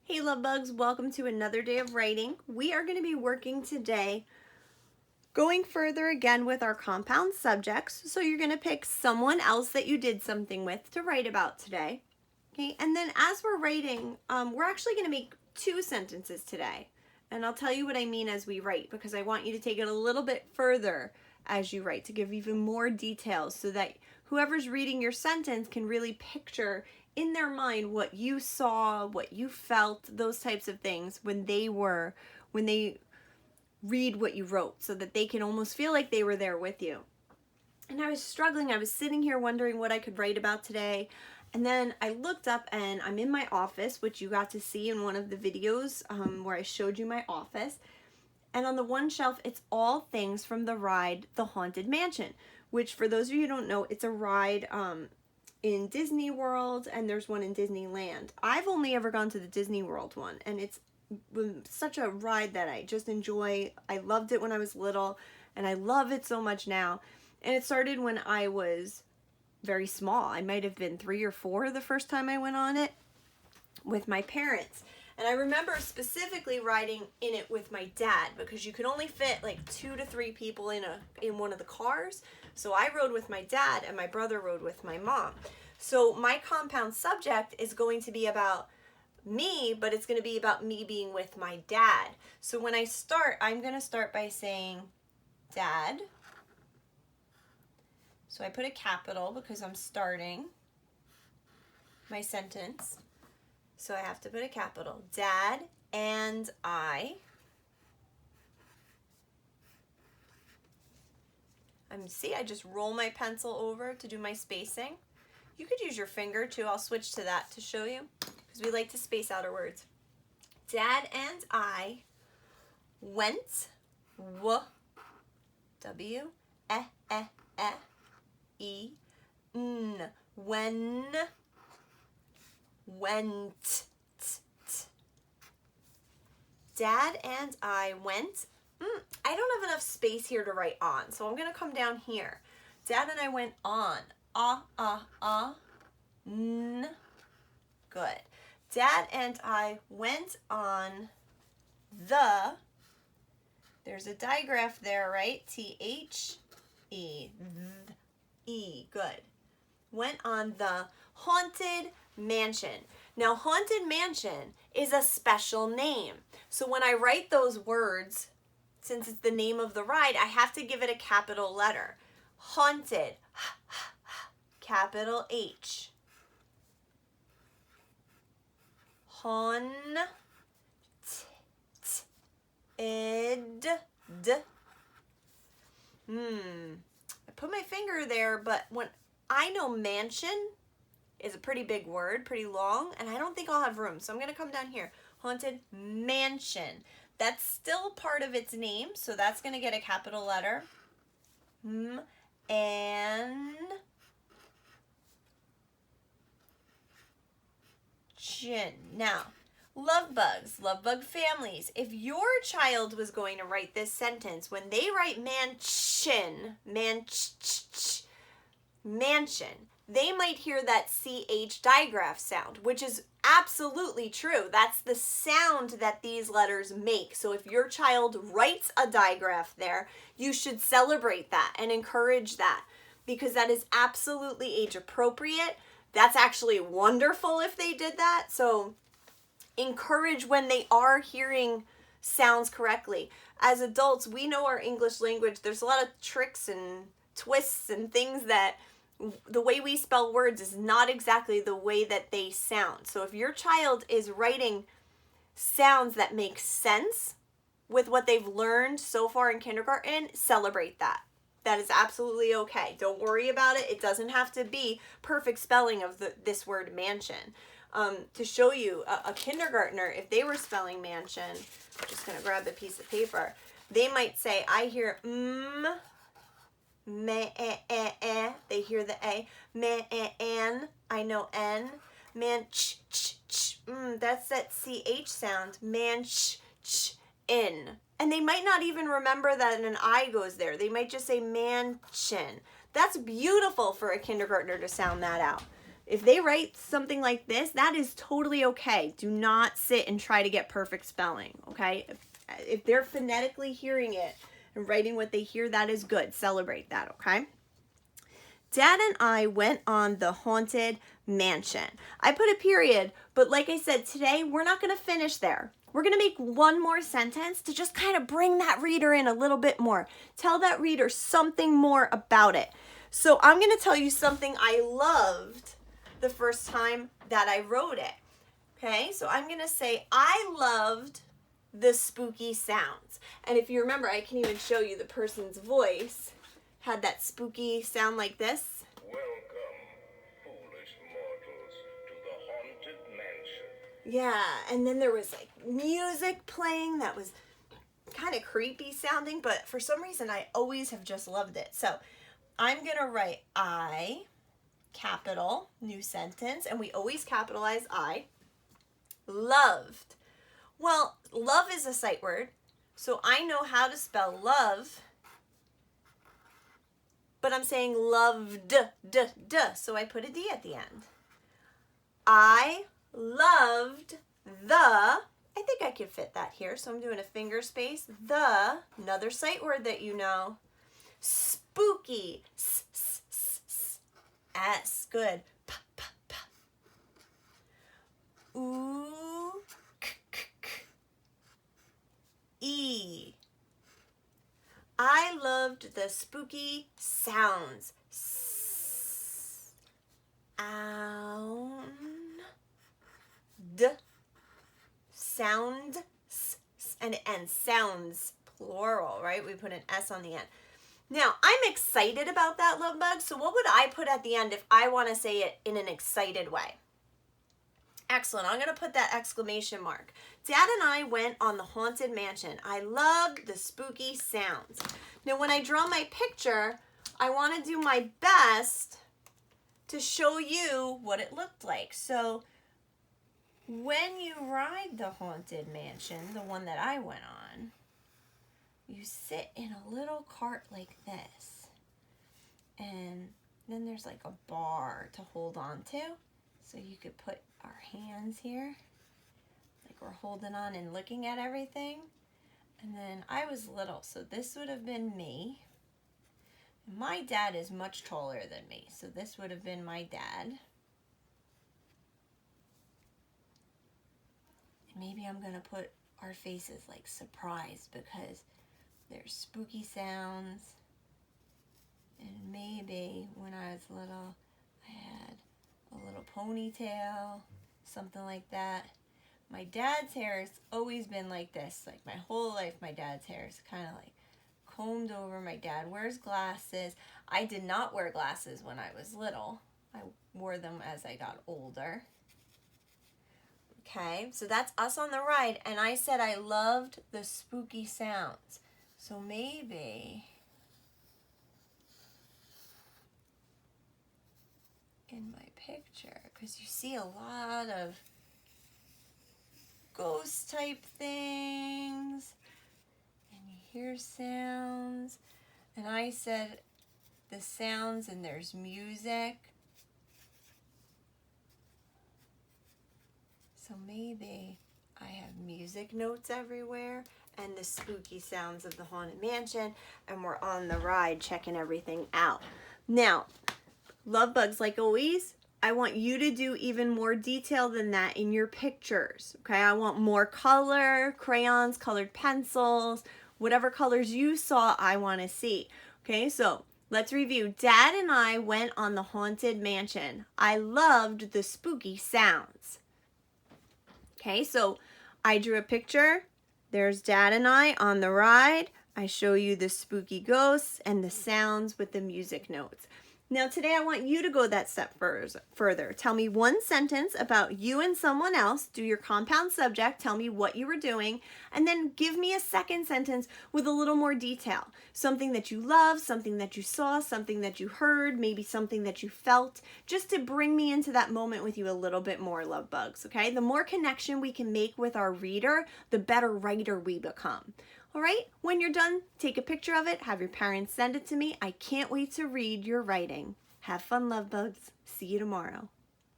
Hey love bugs, welcome to another day of writing. We are going to be working today going further again with our compound subjects. So you're going to pick someone else that you did something with to write about today. Okay, and then as we're writing, we're actually going to make two sentences today. And I'll tell you what I mean as we write because I want you to take it a little bit further as you write to give even more details so that whoever's reading your sentence can really picture in their mind what you saw, what you felt, those types of things when they read what you wrote so that they can almost feel like they were there with you. And I was struggling. I was sitting here wondering what I could write about today. And then I looked up and I'm in my office, which you got to see in one of the videos where I showed you my office. And on the one shelf, it's all things from the ride, The Haunted Mansion, which for those of you who don't know, it's a ride in Disney World and there's one in Disneyland. I've only ever gone to the Disney World one and it's such a ride that I just enjoy. I loved it when I was little and I love it so much now. And it started when I was very small. I might have been 3 or 4 the first time I went on it with my parents. And I remember specifically riding in it with my dad because you could only fit like 2 to 3 people in one of the cars. So I rode with my dad and my brother rode with my mom. So my compound subject is going to be about me, but it's going to be about me being with my dad. So when I start, I'm going to start by saying dad. So I put a capital because I'm starting my sentence. So I have to put a capital. Dad and I. See, I just roll my pencil over to do my spacing. You could use your finger too. I'll switch to that to show you because we like to space out our words. Dad and I went went. Dad and I went. I don't have enough space here to write on, so I'm going to come down here. Dad and I went on. Good. Dad and I went on there's a digraph there, right? T-H-E. Good. Went on the Haunted Mansion. Now, Haunted Mansion is a special name. So when I write those words, since it's the name of the ride, I have to give it a capital letter. Haunted, capital H. Haunted. I put my finger there, but when I know mansion is a pretty big word, pretty long, and I don't think I'll have room. So I'm going to come down here. Haunted Mansion. That's still part of its name, so that's going to get a capital letter. And chin. Now, love bugs, love bug families. If your child was going to write this sentence, when they write mansion, they might hear that CH digraph sound, which is absolutely true. That's the sound that these letters make. So if your child writes a digraph there, you should celebrate that and encourage that because that is absolutely age appropriate. That's actually wonderful if they did that. So encourage when they are hearing sounds correctly. As adults, we know our English language. There's a lot of tricks and twists and things that the way we spell words is not exactly the way that they sound. So if your child is writing sounds that make sense with what they've learned so far in kindergarten, celebrate that. That is absolutely okay. Don't worry about it. It doesn't have to be perfect spelling of this word mansion. To show you, a kindergartner, if they were spelling mansion, I'm just going to grab a piece of paper, they might say, I hear they hear the A. Man, I know N. Man, that's that CH sound. Man, in. And they might not even remember that an I goes there. They might just say mansion. That's beautiful for a kindergartner to sound that out. If they write something like this, that is totally okay. Do not sit and try to get perfect spelling, okay? If they're phonetically hearing it and writing what they hear, that is good. Celebrate that, okay? Dad and I went on the Haunted Mansion. I put a period, but like I said, today we're not going to finish there. We're going to make one more sentence to just kind of bring that reader in a little bit more. Tell that reader something more about it. So I'm going to tell you something I loved the first time that I wrote it. Okay, so I'm going to say, I loved the spooky sounds. And if you remember, I can even show you the person's voice had that spooky sound like this. Welcome, foolish mortals, to the Haunted Mansion. Yeah, and then there was like music playing that was kind of creepy sounding, but for some reason I always have just loved it. So I'm going to write I, capital, new sentence, and we always capitalize I, loved. Well, love is a sight word, so I know how to spell love, but I'm saying loved, so I put a D at the end. I loved I think I can fit that here, so I'm doing a finger space, another sight word that you know, spooky, S, good, ooh, E. I loved the spooky sounds. Sound. Sound. And sounds, plural, right? We put an S on the end. Now, I'm excited about that, love bug. So what would I put at the end if I want to say it in an excited way? Excellent. I'm going to put that exclamation mark. Dad and I went on the Haunted Mansion. I loved the spooky sounds. Now, when I draw my picture, I want to do my best to show you what it looked like. So, when you ride the Haunted Mansion, the one that I went on, you sit in a little cart like this. And then there's like a bar to hold on to. So you could put our hands here, like we're holding on and looking at everything. And then I was little, so this would have been me. My dad is much taller than me, so this would have been my dad. And maybe I'm gonna put our faces like surprised because there's spooky sounds. And maybe when I was little, I had a little ponytail, something like that. My dad's hair has always been like this. Like my whole life, my dad's hair is kind of like combed over. My dad wears glasses. I did not wear glasses when I was little. I wore them as I got older. Okay, so that's us on the ride. And I said I loved the spooky sounds. So maybe in my picture, because you see a lot of ghost type things and you hear sounds, and I said the sounds and there's music, so maybe I have music notes everywhere and the spooky sounds of the Haunted Mansion, and we're on the ride checking everything out. Now, love bugs, like always, I want you to do even more detail than that in your pictures, okay? I want more color, crayons, colored pencils, whatever colors you saw, I want to see, okay? So let's review. Dad and I went on the Haunted Mansion. I loved the spooky sounds. Okay, so I drew a picture. There's Dad and I on the ride. I show you the spooky ghosts and the sounds with the music notes. Now today I want you to go that step further. Tell me one sentence about you and someone else. Do your compound subject. Tell me what you were doing. And then give me a second sentence with a little more detail. Something that you love, something that you saw, something that you heard, maybe something that you felt. Just to bring me into that moment with you a little bit more, love bugs, okay? The more connection we can make with our reader, the better writer we become. All right, when you're done, take a picture of it, have your parents send it to me. I can't wait to read your writing. Have fun, love bugs. See you tomorrow.